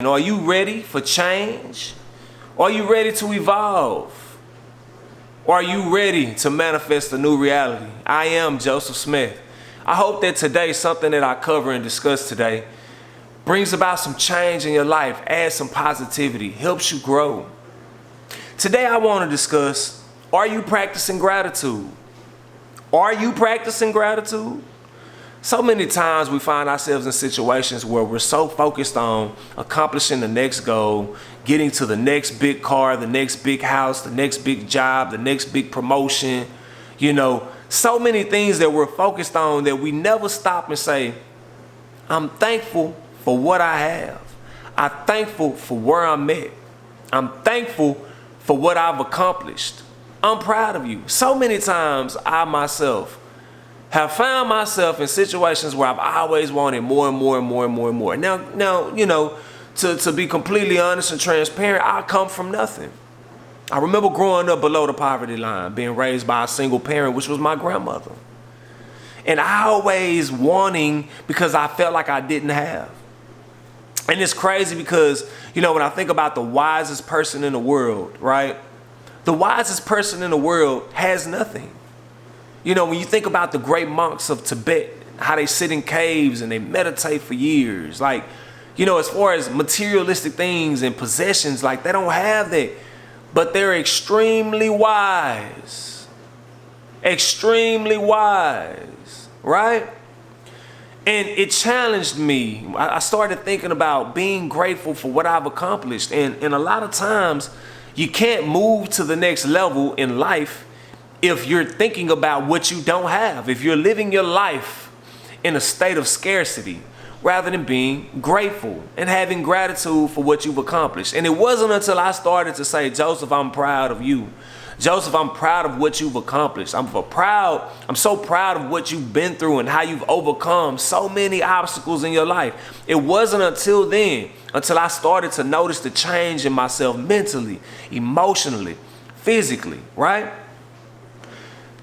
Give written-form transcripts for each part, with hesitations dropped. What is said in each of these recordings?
And are you ready for change? Are you ready to evolve? Or are you ready to manifest a new reality? I am Joseph Smith. I hope that today, something that I cover and discuss today brings about some change in your life, adds some positivity, helps you grow. Today I want to discuss, are you practicing gratitude? Are you practicing gratitude? So many times we find ourselves in situations where we're so focused on accomplishing the next goal, getting to the next big car, the next big house, the next big job, the next big promotion, so many things that we're focused on that we never stop and say, I'm thankful for what I have. I'm thankful for where I'm at. I'm thankful for what I've accomplished. I'm proud of you. So many times I myself have found myself in situations where I've always wanted more and more and more and more and more. Now, to be completely honest and transparent, I come from nothing. I remember growing up below the poverty line, being raised by a single parent, which was my grandmother. And I always wanting because I felt like I didn't have. And it's crazy because, when I think about the wisest person in the world, right? The wisest person in the world has nothing. When you think about the great monks of Tibet, how they sit in caves and they meditate for years, as far as materialistic things and possessions, they don't have that, but they're extremely wise, right? And it challenged me. I started thinking about being grateful for what I've accomplished. And a lot of times you can't move to the next level in life if you're thinking about what you don't have, if you're living your life in a state of scarcity rather than being grateful and having gratitude for what you've accomplished. And it wasn't until I started to say, Joseph, I'm proud of you. Joseph, I'm proud of what you've accomplished. I'm so proud of what you've been through and how you've overcome so many obstacles in your life. It wasn't until then, until I started to notice the change in myself mentally, emotionally, physically, right?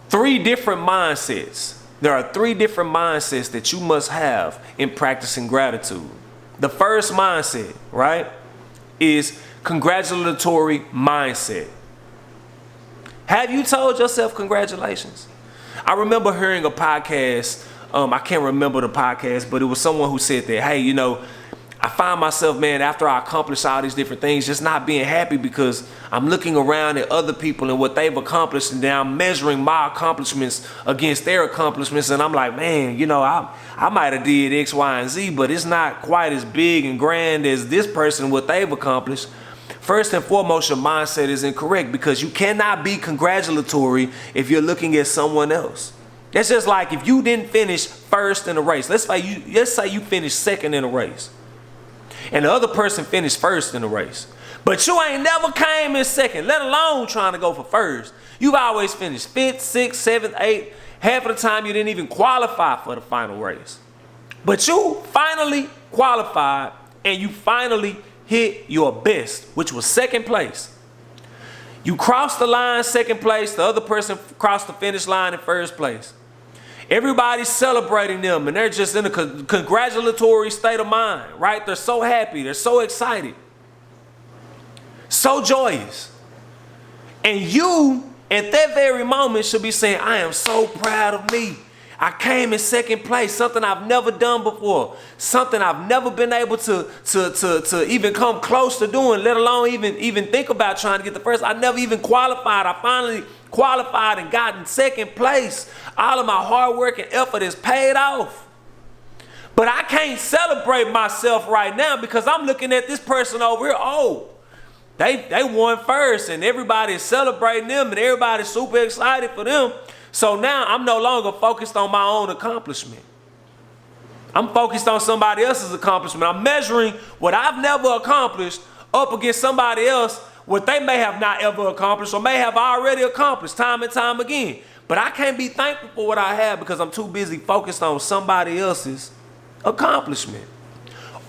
Three different mindsets. There are three different mindsets that you must have in practicing gratitude. The first mindset, right, is congratulatory mindset. Have you told yourself congratulations? I remember hearing a podcast. I can't remember the podcast, but it was someone who said that, hey, I find myself, man, after I accomplish all these different things, just not being happy because I'm looking around at other people and what they've accomplished, and then I'm measuring my accomplishments against their accomplishments, and I'm like, man, I might have did X, Y, and Z, but it's not quite as big and grand as this person, what they've accomplished. First and foremost, your mindset is incorrect because you cannot be congratulatory if you're looking at someone else. That's just like if you didn't finish first in a race. Let's say you finished second in a race, and the other person finished first in the race. But you ain't never came in second, let alone trying to go for first. You've always finished 5th, 6th, 7th, 8th. Half of the time you didn't even qualify for the final race. But you finally qualified and you finally hit your best, which was second place. You crossed the line second place, the other person crossed the finish line in first place. Everybody's celebrating them and they're just in a congratulatory state of mind, right? They're so happy, they're so excited, so joyous. And you, at that very moment, should be saying, I am so proud of me. I came in second place, something I've never done before, something I've never been able to even come close to doing, let alone even think about trying to get the first. I never even qualified. I finally qualified and got in second place. All of my hard work and effort is paid off. But I can't celebrate myself right now because I'm looking at this person over here. Oh, they won first and everybody's celebrating them and everybody's super excited for them. So now I'm no longer focused on my own accomplishment. I'm focused on somebody else's accomplishment. I'm measuring what I've never accomplished up against somebody else, what they may have not ever accomplished or may have already accomplished time and time again. But I can't be thankful for what I have because I'm too busy focused on somebody else's accomplishment.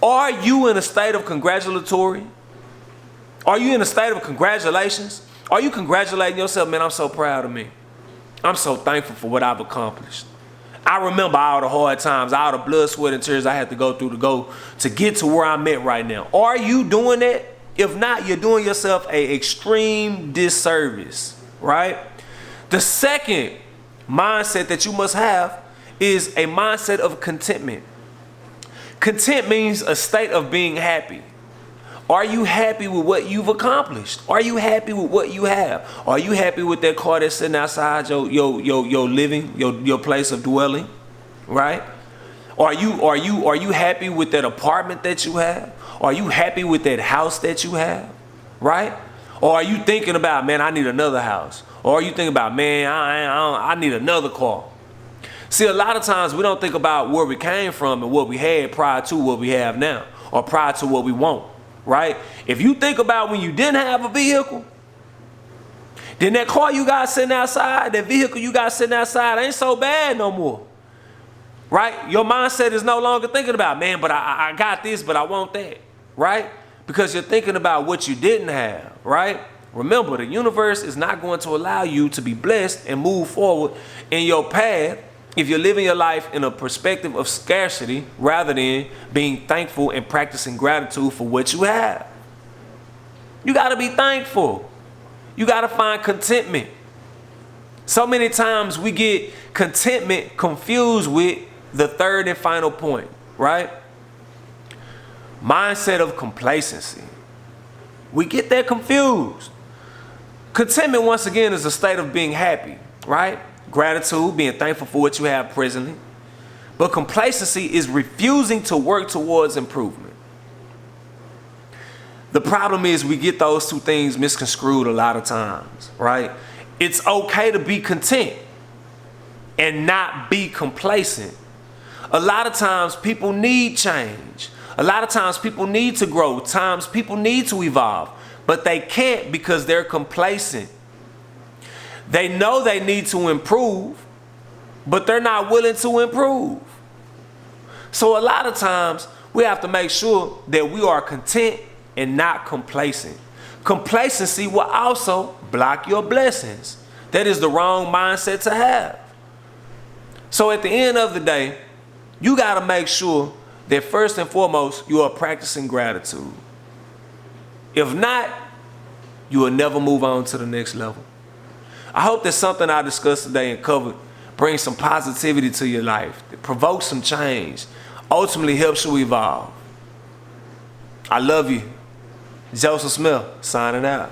Are you in a state of congratulatory? Are you in a state of congratulations? Are you congratulating yourself, man, I'm so proud of me. I'm so thankful for what I've accomplished. I remember all the hard times, all the blood, sweat, and tears I had to go through to get to where I'm at right now. Are you doing that? If not, you're doing yourself an extreme disservice, right? The second mindset that you must have is a mindset of contentment. Content means a state of being happy. Are you happy with what you've accomplished? Are you happy with what you have? Are you happy with that car that's sitting outside your living, your place of dwelling, right? Are you happy with that apartment that you have? Are you happy with that house that you have, right? Or are you thinking about, man, I need another house? Or are you thinking about, man, I need another car? See, a lot of times we don't think about where we came from and what we had prior to what we have now, or prior to what we want, right? If you think about when you didn't have a vehicle, then that car you got sitting outside, that vehicle you got sitting outside ain't so bad no more, right? Your mindset is no longer thinking about, man, but I got this, but I want that, right? Because you're thinking about what you didn't have, right? Remember, the universe is not going to allow you to be blessed and move forward in your path if you're living your life in a perspective of scarcity rather than being thankful and practicing gratitude for what you have. You got to be thankful. You got to find contentment. So many times we get contentment confused with the third and final point, right? Mindset of complacency. We get that confused. Contentment, once again, is a state of being happy, right? Gratitude, being thankful for what you have presently. But complacency is refusing to work towards improvement. The problem is we get those two things misconstrued a lot of times, right? It's okay to be content and not be complacent. A lot of times people need change. A lot of times people need to grow. Times people need to evolve, but they can't because they're complacent. They know they need to improve, but they're not willing to improve. So a lot of times we have to make sure that we are content and not complacent. Complacency will also block your blessings. That is the wrong mindset to have. So at the end of the day, you got to make sure that first and foremost, you are practicing gratitude. If not, you will never move on to the next level. I hope that something I discussed today and covered brings some positivity to your life, that provokes some change, ultimately helps you evolve. I love you. Joseph Smith, signing out.